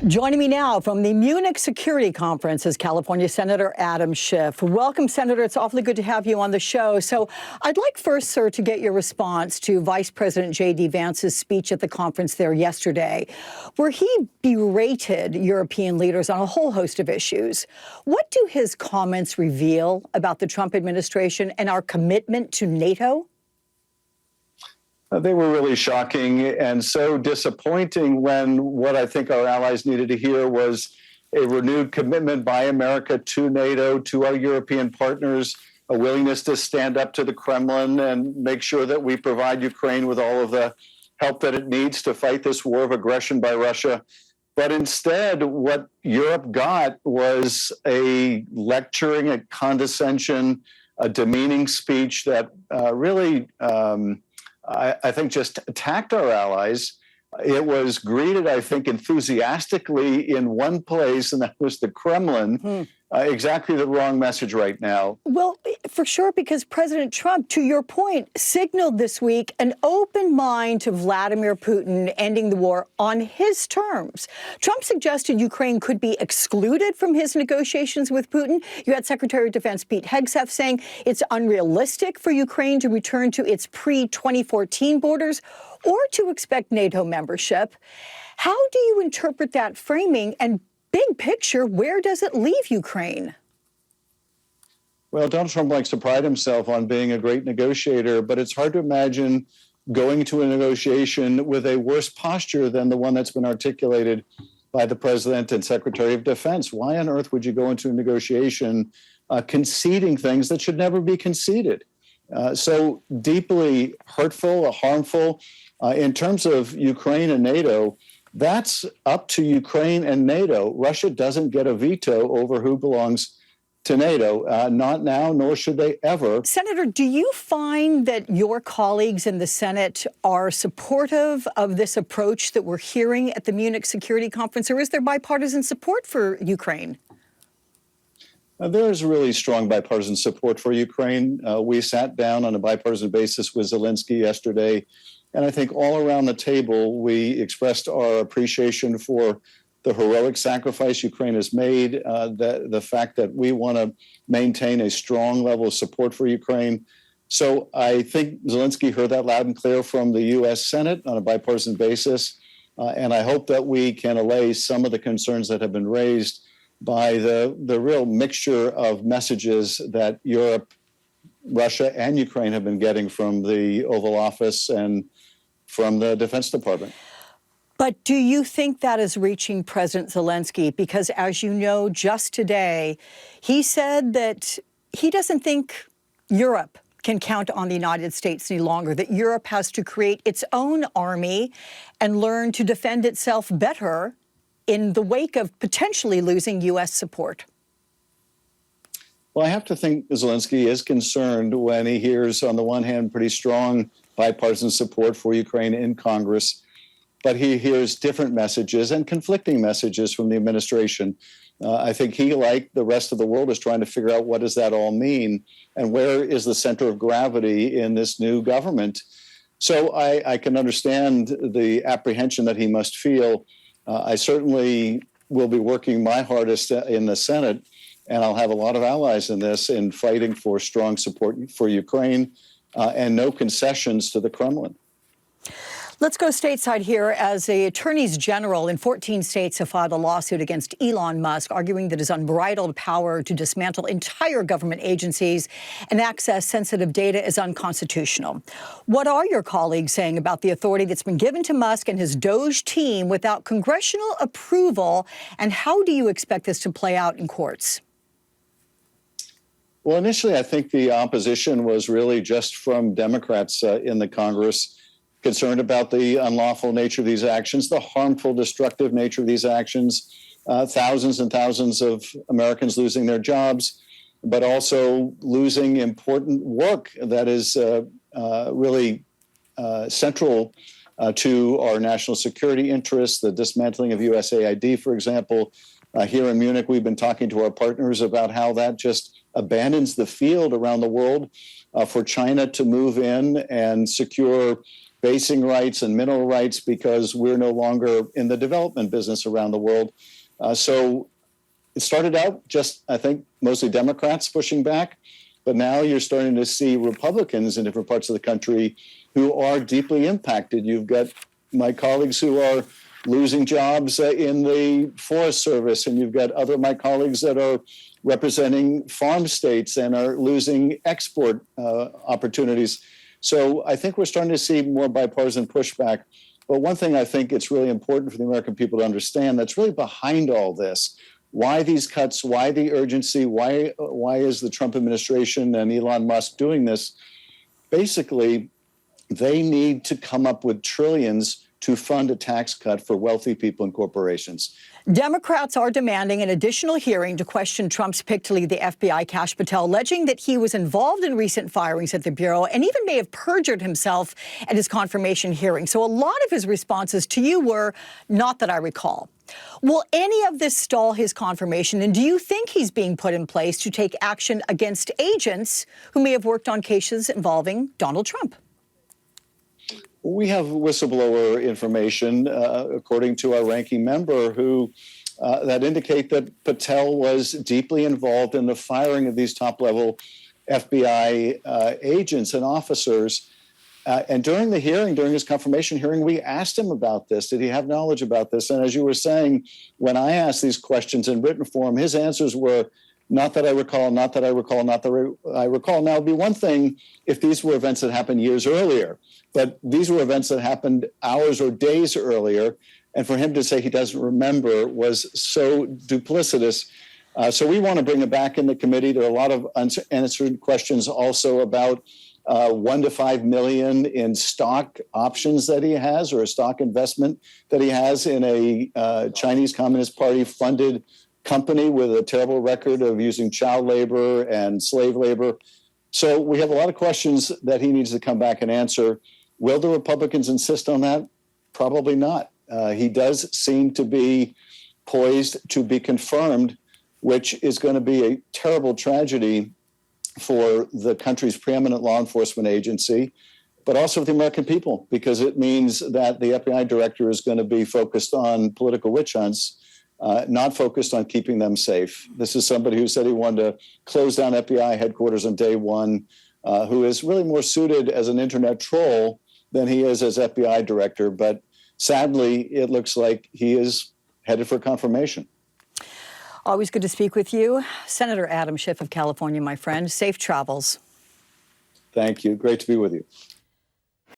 Joining me now from the Munich Security Conference is California Senator Adam Schiff. Welcome, Senator. It's awfully good to have you on the show. So I'd like first, sir, to get your response to Vice President J.D. Vance's speech at the conference there yesterday, where he berated European leaders on a whole host of issues. What do his comments reveal about the Trump administration and our commitment to NATO? They were really shocking and so disappointing when what I think our allies needed to hear was a renewed commitment by America to NATO, to our European partners, a willingness to stand up to the Kremlin and make sure that we provide Ukraine with all of the help that it needs to fight this war of aggression by Russia. But instead, what Europe got was a lecturing, a condescension, a demeaning speech that really I think just attacked our allies. It was greeted, I think, enthusiastically in one place, and that was the Kremlin. Exactly the wrong message right now. Well, for sure, because President Trump, to your point, signaled this week an open mind to Vladimir Putin ending the war on his terms. Trump suggested Ukraine could be excluded from his negotiations with Putin. You had Secretary of Defense Pete Hegseth saying it's unrealistic for Ukraine to return to its pre-2014 borders or to expect NATO membership. How do you interpret that framing? And big picture, where does it leave Ukraine? Well, Donald Trump likes to pride himself on being a great negotiator, but it's hard to imagine going to a negotiation with a worse posture than the one that's been articulated by the President and Secretary of Defense. Why on earth would you go into a negotiation conceding things that should never be conceded? So deeply hurtful, harmful. In terms of Ukraine and NATO, that's up to Ukraine and NATO. Russia doesn't get a veto over who belongs to NATO, not now, nor should they ever. Senator, do you find that your colleagues in the Senate are supportive of this approach that we're hearing at the Munich Security Conference, or is there bipartisan support for Ukraine? There is really strong bipartisan support for Ukraine. We sat down on a bipartisan basis with Zelensky yesterday, and I think all around the table, we expressed our appreciation for the heroic sacrifice Ukraine has made, the fact that we want to maintain a strong level of support for Ukraine. So I think Zelensky heard that loud and clear from the U.S. Senate on a bipartisan basis, and I hope that we can allay some of the concerns that have been raised by the real mixture of messages that Europe, Russia, and Ukraine have been getting from the Oval Office and from the Defense Department. But do you think that is reaching President Zelensky? Because as you know, just today, he said that he doesn't think Europe can count on the United States any longer, that Europe has to create its own army and learn to defend itself better in the wake of potentially losing U.S. support. Well, I have to think Zelensky is concerned when he hears, on the one hand, pretty strong bipartisan support for Ukraine in Congress, but he hears different messages and conflicting messages from the administration. I think he, like the rest of the world, is trying to figure out what does that all mean and where is the center of gravity in this new government. So I can understand the apprehension that he must feel. I certainly will be working my hardest in the Senate, and I'll have a lot of allies in this in fighting for strong support for Ukraine and no concessions to the Kremlin. Let's go stateside here as the attorneys general in 14 states have filed a lawsuit against Elon Musk, arguing that his unbridled power to dismantle entire government agencies and access sensitive data is unconstitutional. What are your colleagues saying about the authority that's been given to Musk and his Doge team without congressional approval, and how do you expect this to play out in courts? Well, initially, I think the opposition was really just from Democrats in the Congress, concerned about the unlawful nature of these actions, the harmful, destructive nature of these actions, thousands and thousands of Americans losing their jobs, but also losing important work that is really central to our national security interests, the dismantling of USAID, for example. Here in Munich, we've been talking to our partners about how that just abandons the field around the world for China to move in and secure basing rights and mineral rights because we're no longer in the development business around the world. So it started out just, I think, mostly Democrats pushing back, but now you're starting to see Republicans in different parts of the country who are deeply impacted. You've got my colleagues who are losing jobs in the Forest Service, and you've got other my colleagues that are representing farm states and are losing export opportunities. So I think we're starting to see more bipartisan pushback. But one thing I think it's really important for the American people to understand that's really behind all this. Why these cuts? Why the urgency? Why is the Trump administration and Elon Musk doing this? Basically, they need to come up with trillions to fund a tax cut for wealthy people and corporations. Democrats are demanding an additional hearing to question Trump's pick to lead the FBI, Kash Patel, alleging that he was involved in recent firings at the Bureau and even may have perjured himself at his confirmation hearing. So a lot of his responses to you were, "Not that I recall." Will any of this stall his confirmation? And do you think he's being put in place to take action against agents who may have worked on cases involving Donald Trump? We have whistleblower information, according to our ranking member, who that indicate that Patel was deeply involved in the firing of these top-level FBI agents and officers. And during the hearing, during his confirmation hearing, we asked him about this. Did he have knowledge about this? And as you were saying, when I asked these questions in written form, his answers were, "Not that I recall, not that I recall, not that I recall." Now, it would be one thing if these were events that happened years earlier, but these were events that happened hours or days earlier. And for him to say he doesn't remember was so duplicitous. So we want to bring it back in the committee. There are a lot of unanswered questions also about 1 to 5 million in stock options that he has, or a stock investment that he has in a Chinese Communist Party funded company with a terrible record of using child labor and slave labor. So we have a lot of questions that he needs to come back and answer. Will the Republicans insist on that? Probably not. He does seem to be poised to be confirmed, which is going to be a terrible tragedy for the country's preeminent law enforcement agency, but also for the American people, because it means that the FBI director is going to be focused on political witch hunts, not focused on keeping them safe. This is somebody who said he wanted to close down FBI headquarters on day one, who is really more suited as an internet troll than he is as FBI director. But sadly, it looks like he is headed for confirmation. Always good to speak with you. Senator Adam Schiff of California, my friend. Safe travels. Thank you. Great to be with you.